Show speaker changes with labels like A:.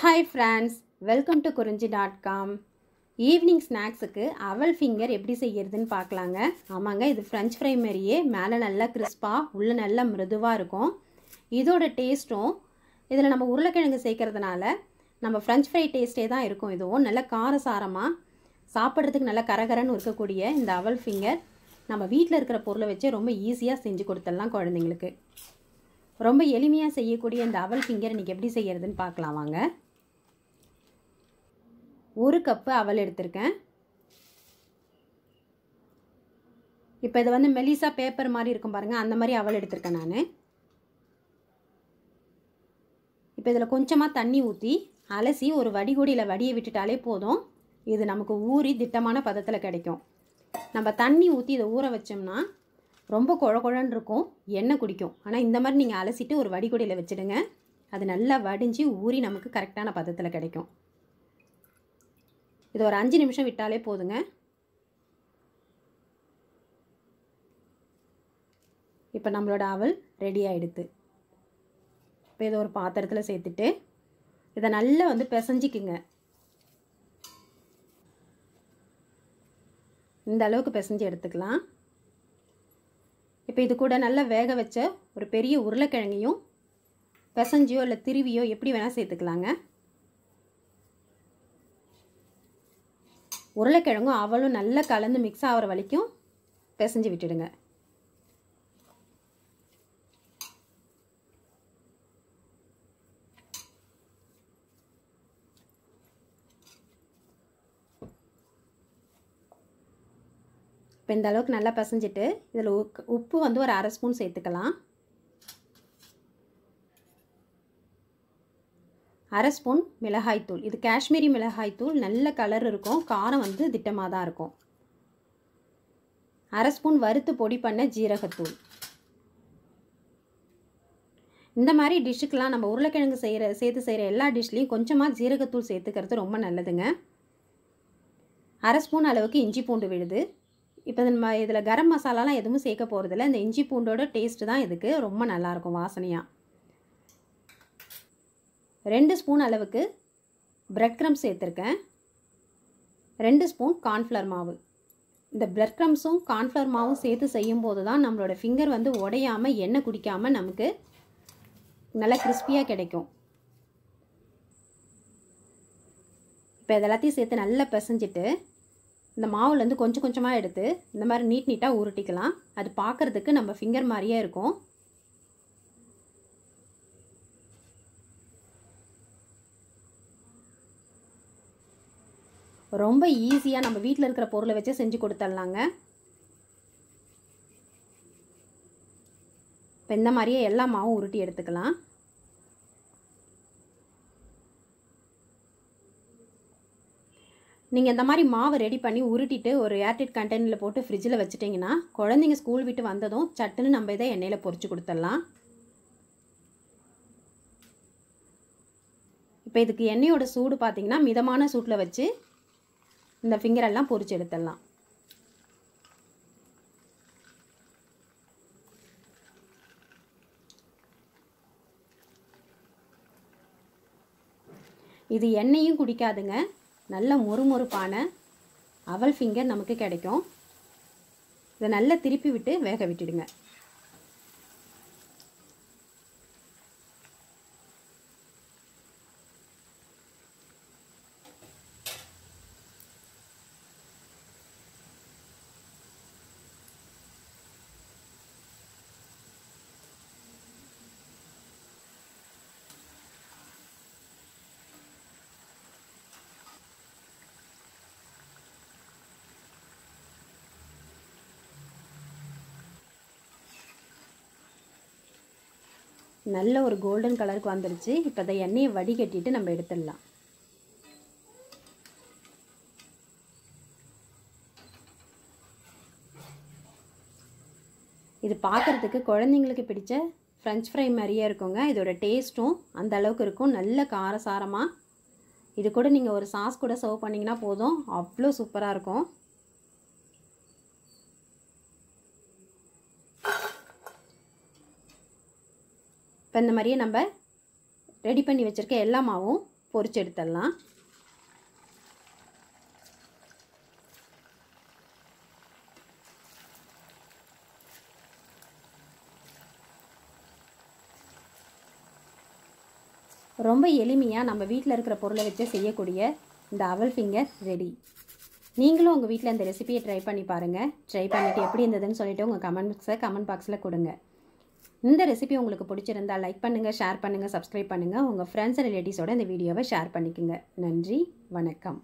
A: Hi friends, welcome to kurinji.com. Evening ஸ்நாக்ஸுக்கு அவல் finger எப்படி செய்யறதுன்னு பார்க்கலாங்க. ஆமாங்க, இது ஃப்ரெஞ்ச் ஃப்ரை மாதிரியே மேலே நல்லா கிறிஸ்பாக உள்ளே நல்லா மிருதுவாக இருக்கும். இதோட டேஸ்ட்டும் இதில் நம்ம உருளைக்கிழங்கு சேர்க்கறதுனால நம்ம ஃப்ரெஞ்ச் ஃப்ரை டேஸ்ட்டே தான் இருக்கும். இதுவும் நல்லா காரசாரமாக சாப்பிட்றதுக்கு நல்லா கரகரன்னு இருக்கக்கூடிய இந்த அவல் ஃபிங்கர் நம்ம வீட்டில் இருக்கிற பொருளை வச்சு ரொம்ப ஈஸியாக செஞ்சு கொடுத்துடலாம் குழந்தைங்களுக்கு. ரொம்ப எளிமையாக செய்யக்கூடிய இந்த அவல் ஃபிங்கர் இன்றைக்கி எப்படி செய்யறதுன்னு பார்க்கலாம் வாங்க. 1 கப்பு அவல் எடுத்திருக்கேன். இப்போ இது வந்து மெலிசா பேப்பர் மாதிரி இருக்கும் பாருங்கள், அந்த மாதிரி அவல் எடுத்திருக்கேன் நான். இப்போ இதில் கொஞ்சமாக தண்ணி ஊற்றி அலசி ஒரு வடிகொடியில் வடியை விட்டுட்டாலே போதும். இது நமக்கு ஊறி திட்டமான பதத்தில் கிடைக்கும். நம்ம தண்ணி ஊற்றி இதை ஊற வச்சோம்னா ரொம்ப குழகுழன்னு இருக்கும், எண்ணெய் குடிக்கும். ஆனால் இந்த மாதிரி நீங்கள் அலசிட்டு ஒரு வடிகொடியில் வச்சுடுங்க, அது நல்லா வடிஞ்சு ஊறி நமக்கு கரெக்டான பதத்தில் கிடைக்கும். இது ஒரு 5 நிமிஷம் விட்டாலே போதுங்க. இப்போ நம்மளோட அவல் ரெடி ஆகிடுது. இப்போ இதை ஒரு பாத்திரத்தில் சேர்த்துட்டு இதை நல்லா வந்து பிசைஞ்சிக்குங்க. இந்த அளவுக்கு பிசைஞ்சு எடுத்துக்கலாம். இப்போ இது கூட நல்லா வேக வச்ச ஒரு பெரிய உருளைக்கிழங்கையும் பிசைஞ்சியோ இல்லை திருவியோ எப்படி வேணால் சேர்த்துக்கலாங்க. உருளைக்கிழங்கும் அவளும் நல்லா கலந்து மிக்ஸ் ஆகிற வரைக்கும் பிசைஞ்சு விட்டுடுங்க. இப்போ இந்த அளவுக்கு நல்லா பிசைஞ்சிட்டு இதில் உப்பு வந்து ஒரு 1/2 ஸ்பூன் சேர்த்துக்கலாம். 1/2 ஸ்பூன் மிளகாய்த்தூள். இது காஷ்மீரி மிளகாய்த்தூள், நல்ல கலர் இருக்கும், காரம் வந்து திட்டமாக தான் இருக்கும். 1/2 ஸ்பூன் வறுத்து பொடி பண்ண ஜீரகத்தூள். இந்த மாதிரி டிஷ்ஷுக்கெலாம் நம்ம உருளைக்கிழங்கு சேர்த்து செய்கிற எல்லா டிஷ்லேயும் கொஞ்சமாக ஜீரகத்தூள் சேர்த்துக்கிறது ரொம்ப நல்லதுங்க. 1/2 ஸ்பூன் அளவுக்கு இஞ்சி பூண்டு விழுது. இப்போ நம்ம இதில் கரம் மசாலாலாம் எதுவும் சேர்க்க போகிறதில்ல, இந்த இஞ்சி பூண்டோட டேஸ்ட்டு தான் இதுக்கு ரொம்ப நல்லாயிருக்கும் வாசனையாக. 2 ஸ்பூன் அளவுக்கு பிரெட் க்ரம்ஸ் சேர்த்துருக்கேன். 2 ஸ்பூன் கார்ன்ஃப்ளவர் மாவு. இந்த பிரெட் க்ரம்ஸும் கார்ன்ஃப்ளவர் மாவும் சேர்த்து செய்யும்போது தான் நம்மளோட ஃபிங்கர் வந்து உடையாமல் எண்ணெய் குடிக்காமல் நமக்கு நல்லா கிறிஸ்பியாக கிடைக்கும். இப்போ இதெல்லாத்தையும் சேர்த்து நல்லா பிசைஞ்சிட்டு இந்த மாவுலேருந்து கொஞ்சம் கொஞ்சமாக எடுத்து இந்த மாதிரி நீட்டாக உருட்டிக்கலாம். அது பார்க்குறதுக்கு நம்ம ஃபிங்கர் மாதிரியே இருக்கும். ரொம்ப ஈஸியாக நம்ம வீட்டில் இருக்கிற பொருளை வச்சு செஞ்சு கொடுத்துடலாங்க. இப்போ இந்த மாதிரியே எல்லா மாவும் உருட்டி எடுத்துக்கலாம். நீங்கள் இந்த மாதிரி மாவை ரெடி பண்ணி உருட்டிட்டு ஒரு ஏர்டைட் கண்டெய்னரில் போட்டு ஃப்ரிட்ஜில் வச்சுட்டிங்கன்னா குழந்தைங்க ஸ்கூல் விட்டு வந்ததும் சட்டுன்னு நம்ம இதை எண்ணெயில் பொரிச்சு கொடுத்துடலாம். இப்போ இதுக்கு எண்ணெயோட சூடு பார்த்திங்கன்னா மிதமான சூட்டில் வச்சு இந்த ஃபிங்கரெல்லாம் பொரிச்சு எடுத்துடலாம். இது எண்ணெயும் குடிக்காதுங்க, நல்ல மொறுமொறுப்பான அவல் ஃபிங்கர் நமக்கு கிடைக்கும். இதை நல்லா திருப்பி விட்டு வேக விட்டுடுங்க. நல்ல ஒரு கோல்டன் கலருக்கு வந்துடுச்சு. இப்போ அதை எண்ணெயை வடிகட்டிட்டு நம்ம எடுத்துடலாம். இது பார்க்குறதுக்கு குழந்தைங்களுக்கு பிடிச்ச ஃப்ரெஞ்ச் ஃப்ரை மாதிரியே இருக்குங்க. இதோட டேஸ்ட்டும் அந்த அளவுக்கு இருக்கும், நல்ல காரசாரமாக. இது கூட நீங்கள் ஒரு சாஸ் கூட சர்வ் பண்ணிங்கன்னா போதும், அவ்வளோ சூப்பராக இருக்கும். இப்போ இந்த மாதிரியே நம்ம ரெடி பண்ணி வச்சுருக்க எல்லா மாவும் பொரிச்சு எடுத்துடலாம். ரொம்ப எளிமையாக நம்ம வீட்டில் இருக்கிற பொருளை வச்சு செய்யக்கூடிய இந்த அவல் ஃபிங்கர் ரெடி. நீங்களும் உங்கள் வீட்டில் இந்த ரெசிபியை ட்ரை பண்ணி பாருங்கள். ட்ரை பண்ணிவிட்டு எப்படி இருந்ததுன்னு சொல்லிவிட்டு உங்கள் கமெண்ட் பாக்ஸில் கொடுங்க. இந்த ரெசிபி உங்களுக்கு பிடிச்சிருந்தால் லைக் பண்ணுங்கள், ஷேர் பண்ணுங்கள், சப்ஸ்கிரைப் பண்ணுங்கள். உங்கள் ஃப்ரெண்ட்ஸ் அண்ட் ரிலேட்டிவ்ஸோட இந்த வீடியோவை ஷேர் பண்ணிக்கோங்க. நன்றி, வணக்கம்.